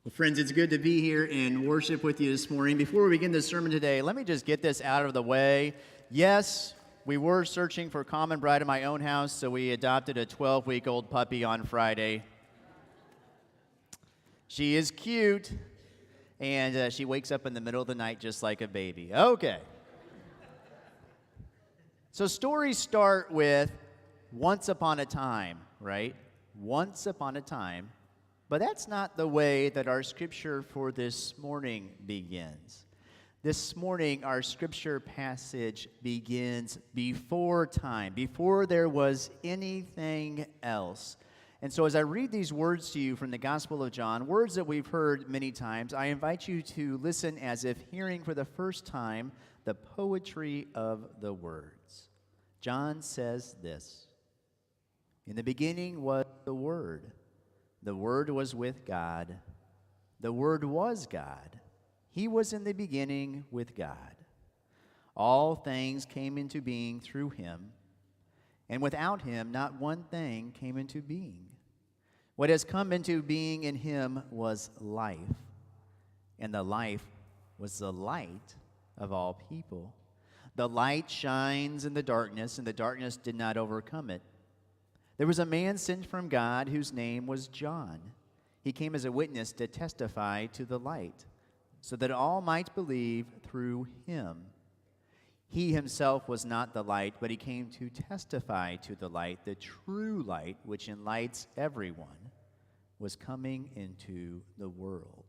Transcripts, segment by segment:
Well, friends, it's good to be here and worship with you this morning. Before we begin the sermon today, let me just get this out of the way. Yes, we were searching for a common bride in my own house, so we adopted a 12-week-old puppy on Friday. She is cute, and she wakes up in the middle of the night just like a baby. Okay. So stories start with once upon a time, right? Once upon a time. But that's not the way that our scripture for this morning begins. This morning, our scripture passage begins before time, before there was anything else. And so as I read these words to you from the Gospel of John, words that we've heard many times, I invite you to listen as if hearing for the first time the poetry of the words. John says this: "In the beginning was the Word. The Word was with God. The Word was God. He was in the beginning with God. All things came into being through him, and without him not one thing came into being. What has come into being in him was life, and the life was the light of all people. The light shines in the darkness, and the darkness did not overcome it. There was a man sent from God whose name was John. He came as a witness to testify to the light, so that all might believe through him. He himself was not the light, but he came to testify to the light. The true light, which enlightens everyone, was coming into the world."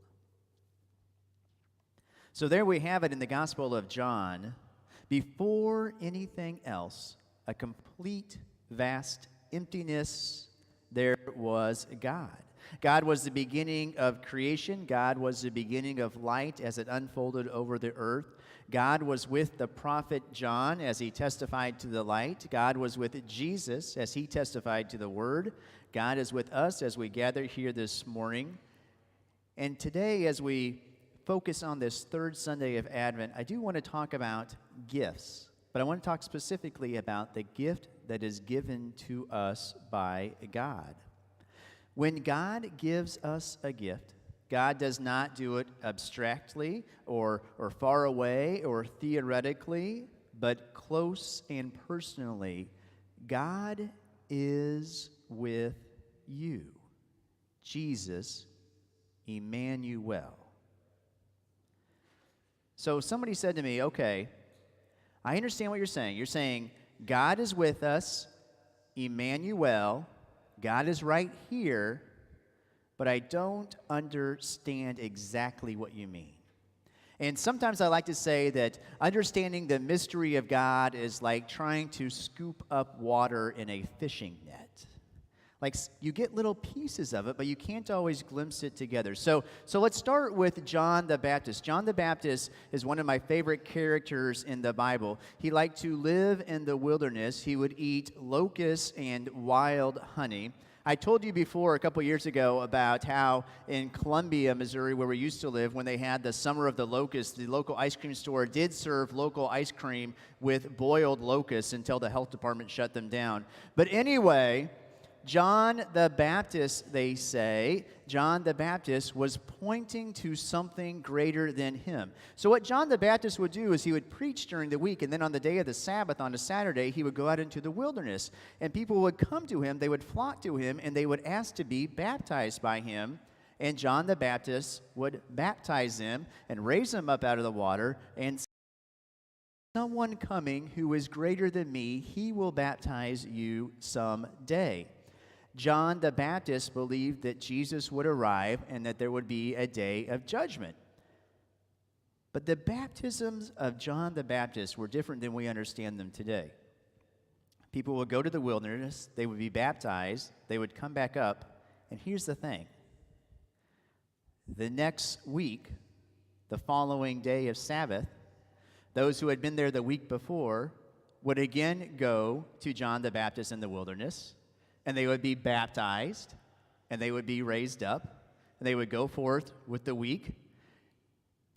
So there we have it in the Gospel of John. Before anything else, a complete, vast emptiness, there was God. God was the beginning of creation. God was the beginning of light as it unfolded over the earth. God was with the prophet John as he testified to the light. God was with Jesus as he testified to the word. God is with us as we gather here this morning. And today, as we focus on this third Sunday of Advent, I do want to talk about gifts. But I want to talk specifically about the gift that is given to us by God. When God gives us a gift, God does not do it abstractly or far away or theoretically, but close and personally. God is with you. Jesus, Emmanuel. So somebody said to me, okay, I understand what you're saying. You're saying God is with us, Emmanuel, God is right here, but I don't understand exactly what you mean. And sometimes I like to say that understanding the mystery of God is like trying to scoop up water in a fishing net. Like you get little pieces of it, but you can't always glimpse it together. So let's start with John the Baptist. John the Baptist is one of my favorite characters in the Bible. He liked to live in the wilderness. He would eat locusts and wild honey. I told you before a couple years ago about how in Columbia, Missouri, where we used to live, when they had the Summer of the Locusts, the local ice cream store did serve local ice cream with boiled locusts until the health department shut them down. But anyway, John the Baptist, they say, John the Baptist was pointing to something greater than him. So what John the Baptist would do is he would preach during the week, and then on the day of the Sabbath, on a Saturday, he would go out into the wilderness. And people would come to him, they would flock to him, and they would ask to be baptized by him. And John the Baptist would baptize them and raise them up out of the water and say, "Someone coming who is greater than me, he will baptize you someday." John the Baptist believed that Jesus would arrive and that there would be a day of judgment. But the baptisms of John the Baptist were different than we understand them today. People would go to the wilderness, they would be baptized, they would come back up, and here's the thing. The next week, the following day of Sabbath, those who had been there the week before would again go to John the Baptist in the wilderness, and they would be baptized, and they would be raised up, and they would go forth with the week,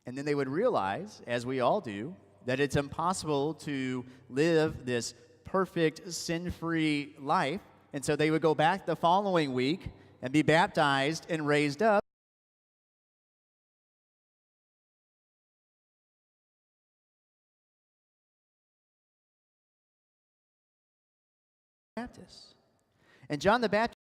and then they would realize, as we all do, that it's impossible to live this perfect, sin-free life, and so they would go back the following week and be baptized and raised up. Baptist. And John the Baptist,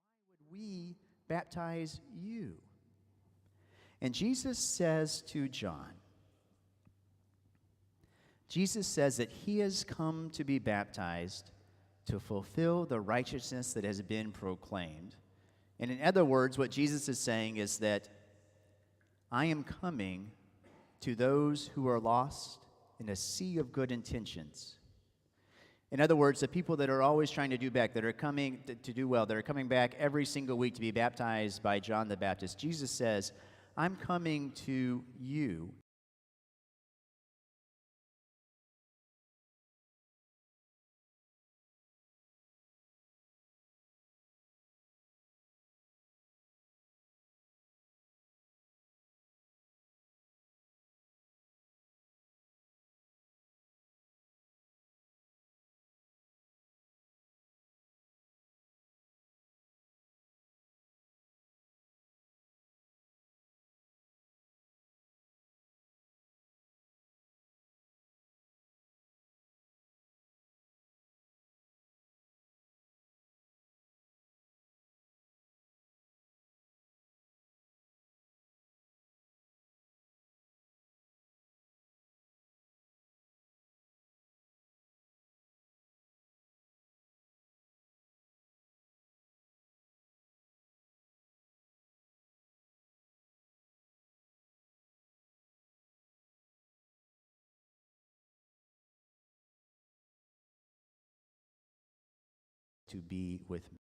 why would we baptize you? And Jesus says to John, Jesus says that he has come to be baptized to fulfill the righteousness that has been proclaimed. And in other words, what Jesus is saying is that I am coming to those who are lost in a sea of good intentions. In other words, the people that are always trying to do back, that are coming to do well, that are coming back every single week to be baptized by John the Baptist, Jesus says, I'm coming to you. To be with me.